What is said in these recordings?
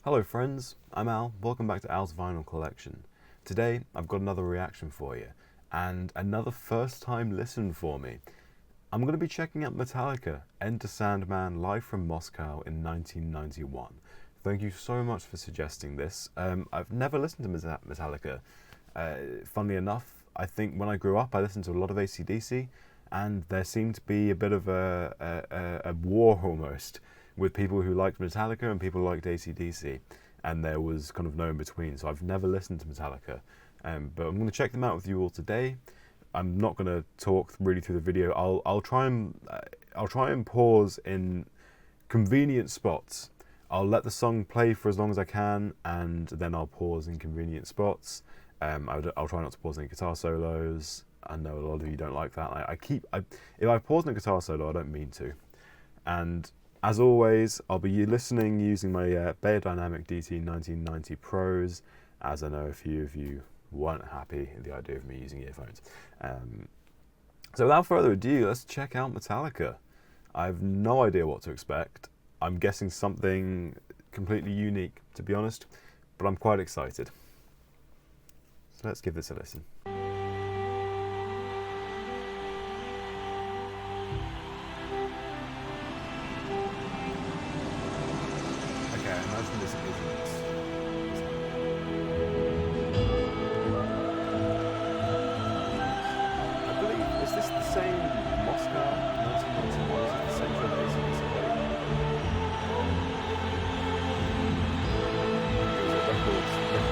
Hello friends, I'm Al, welcome back to Al's Vinyl Collection. Today I've got another reaction for you, and another first time listen for me. I'm going to be checking out Metallica, Enter Sandman, live from Moscow in 1991. Thank you so much for suggesting this. I've never listened to Metallica. Funnily enough, I think when I grew up I listened to a lot of AC/DC, and there seemed to be a bit of a war almost with people who liked Metallica and people who liked AC/DC, and there was kind of no in between. So I've never listened to Metallica, but I'm going to check them out with you all today. I'm not going to talk really through the video. I'll try and pause in convenient spots. I'll let the song play for as long as I can, and then I'll pause in convenient spots. I'll try not to pause any guitar solos. I know a lot of you don't like that. If I pause in a guitar solo, I don't mean to. And as always, I'll be listening using my Beyerdynamic DT 1990 Pros, as I know a few of you weren't happy with the idea of me using earphones. So without further ado, let's check out Metallica. I have no idea what to expect. I'm guessing something completely unique, to be honest, but I'm quite excited. So let's give this a listen. Okay, I imagine this isn't. I believe, is this the same Moscow 1991? Is it the same film AC/DC played? It was a record company.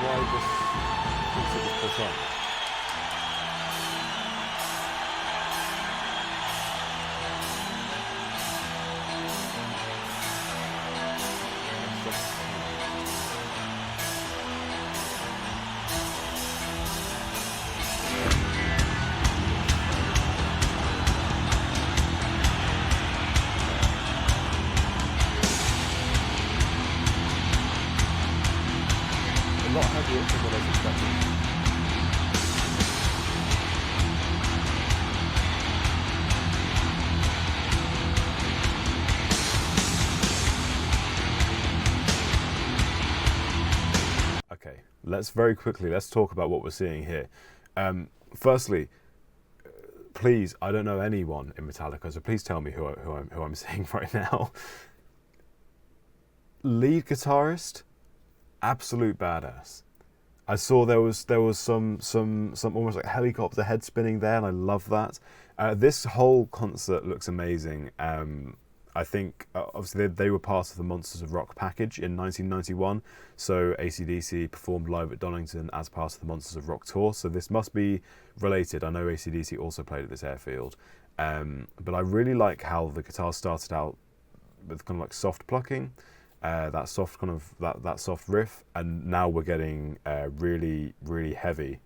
Why this piece was put on. A lot heavier than what I was expecting. Okay, let's talk about what we're seeing here. Firstly, please, I don't know anyone in Metallica, so please tell me who I'm seeing right now. Lead guitarist, absolute badass. I saw there was some almost like helicopter head spinning there, and I love that. This whole concert looks amazing. I think obviously they were part of the Monsters of Rock package in 1991, so AC/DC performed live at Donington as part of the Monsters of Rock tour, so this must be related. I know AC/DC also played at this airfield, but I really like how the guitar started out with kind of like soft plucking, that soft kind of that soft riff, and now we're getting really heavy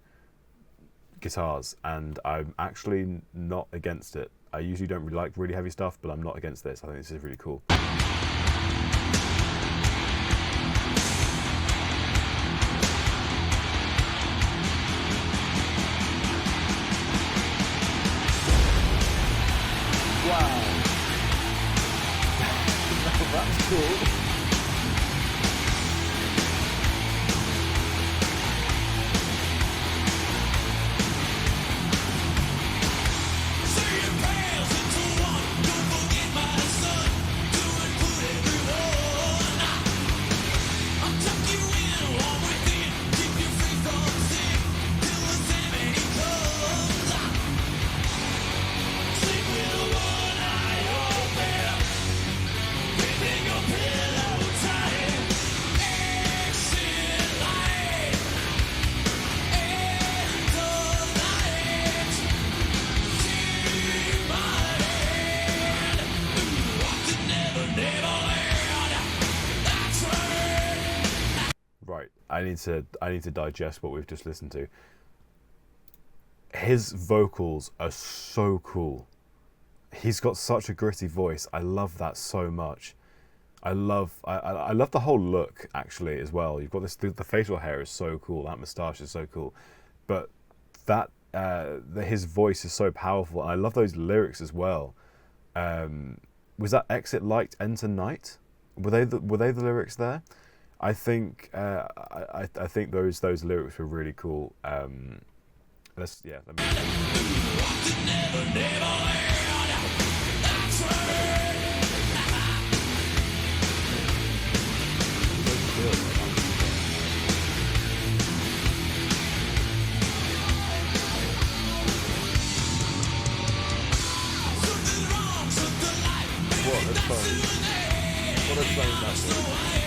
guitars, and I'm actually not against it. I usually don't really like really heavy stuff, but I'm not against this. I think this is really cool. Wow. That's cool. Right, I need to digest what we've just listened to. His vocals are so cool. He's got such a gritty voice. I love that so much. I love the whole look actually as well. You've got this the facial hair is so cool. That moustache is so cool, but his voice is so powerful. And I love those lyrics as well. Um, was that Exit Light Enter Night? Were they the lyrics there? I think I think those lyrics were really cool. Let's yeah. Let me, what a train that was.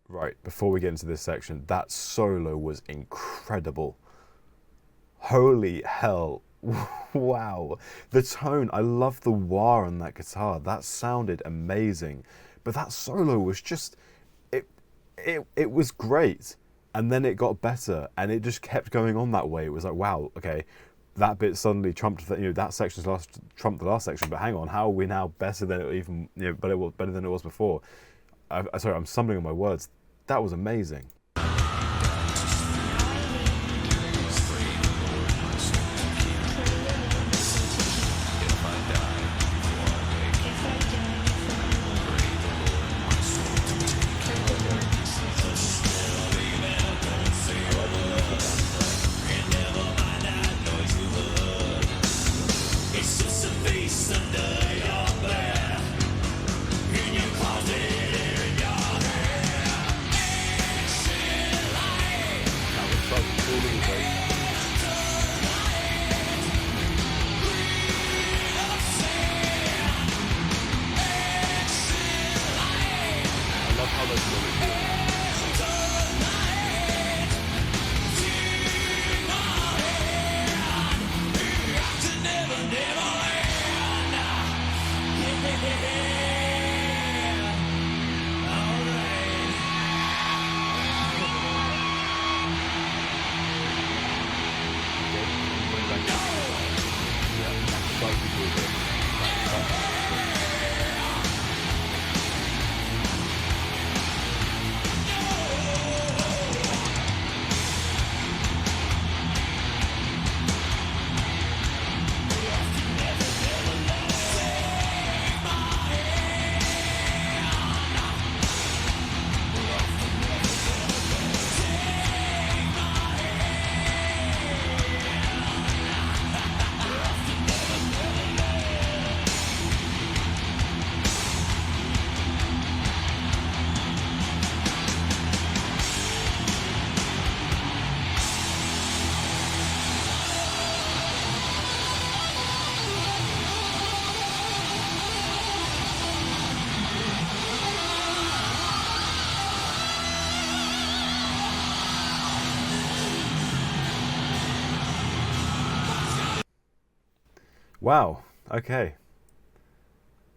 Right, before we get into this section, that solo was incredible. Holy hell. Wow. The tone, I love the wah on that guitar. That sounded amazing. But that solo was just it it was great. And then it got better and it just kept going on that way. It was like, wow, okay, that bit suddenly trumped that section's last trumped the last section, but hang on, how are we now better than it even but it was better than it was before. Sorry, I'm stumbling on my words. That was amazing. Wow. Okay.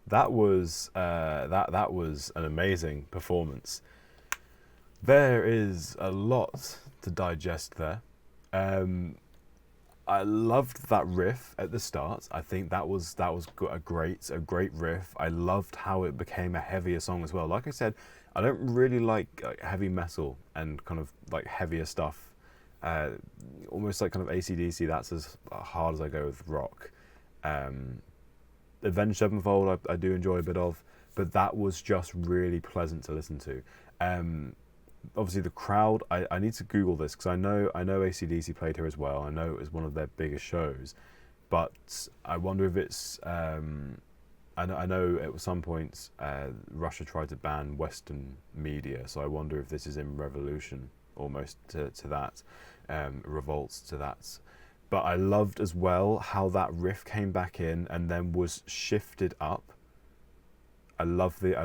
That was that was an amazing performance. There is a lot to digest there. Um, I loved that riff at the start. I think that was a great riff. I loved how it became a heavier song as well. Like I said, I don't really like heavy metal and kind of like heavier stuff. Uh, Almost like kind of AC/DC. That's as hard as I go with rock. Um, Avenged Sevenfold, I do enjoy a bit of, but that was just really pleasant to listen to. Obviously, the crowd. I need to Google this because I know AC/DC played here as well. I know it was one of their biggest shows, but I wonder if it's. I know at some points Russia tried to ban Western media, so I wonder if this is in revolution almost to that, revolts to that. But I loved as well how that riff came back in and then was shifted up. I loved the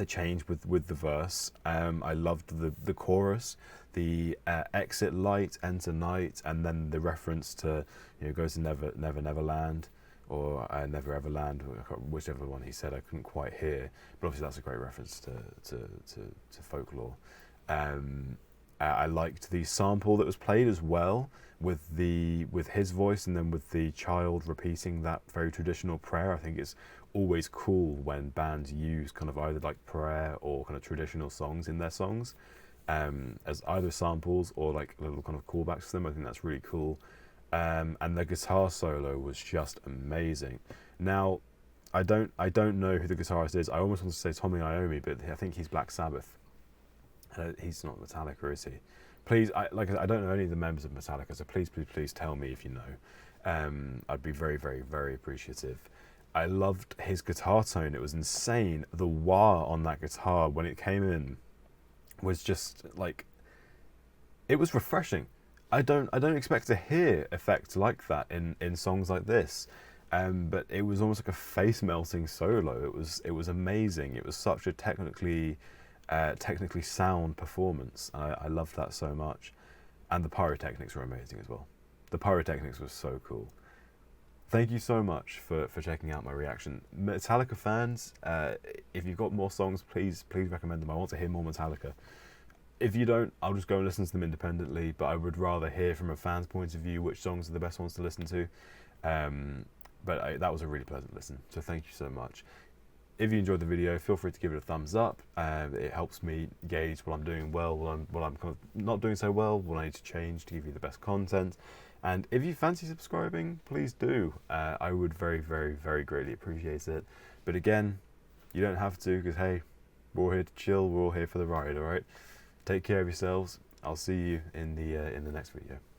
change with the verse. I loved the chorus, the exit light, enter night, and then the reference to go to Neverland or Never Ever Land, whichever one he said I couldn't quite hear. But obviously that's a great reference to folklore. I liked the sample that was played as well with his voice and then with the child repeating that very traditional prayer. I think it's always cool when bands use kind of either like prayer or kind of traditional songs in their songs, as either samples or like little kind of callbacks to them. I think that's really cool. And the guitar solo was just amazing. Now, I don't know who the guitarist is. I almost want to say Tommy Iommi, but I think he's Black Sabbath. He's not Metallica, is he? Please, I don't know any of the members of Metallica, so please tell me if you know. I'd be very, very, very appreciative. I loved his guitar tone. It was insane. The wah on that guitar when it came in was just like, it was refreshing. I don't expect to hear effects like that in songs like this. But it was almost like a face melting solo. It was amazing. It was such a technically sound performance. I loved that so much, and the pyrotechnics were amazing as well. The pyrotechnics was so cool. Thank you so much for checking out my reaction. Metallica fans, if you've got more songs, please recommend them. I want to hear more Metallica. If you don't, I'll just go and listen to them independently, but I would rather hear from a fan's point of view which songs are the best ones to listen to. That was a really pleasant listen, so thank you so much. If you enjoyed the video, feel free to give it a thumbs up. It helps me gauge what I'm doing well, what I'm kind of not doing so well, what I need to change to give you the best content. And if you fancy subscribing, please do. I would very, very, very greatly appreciate it. But again, you don't have to, because hey, we're all here to chill. We're all here for the ride. All right. Take care of yourselves. I'll see you in the next video.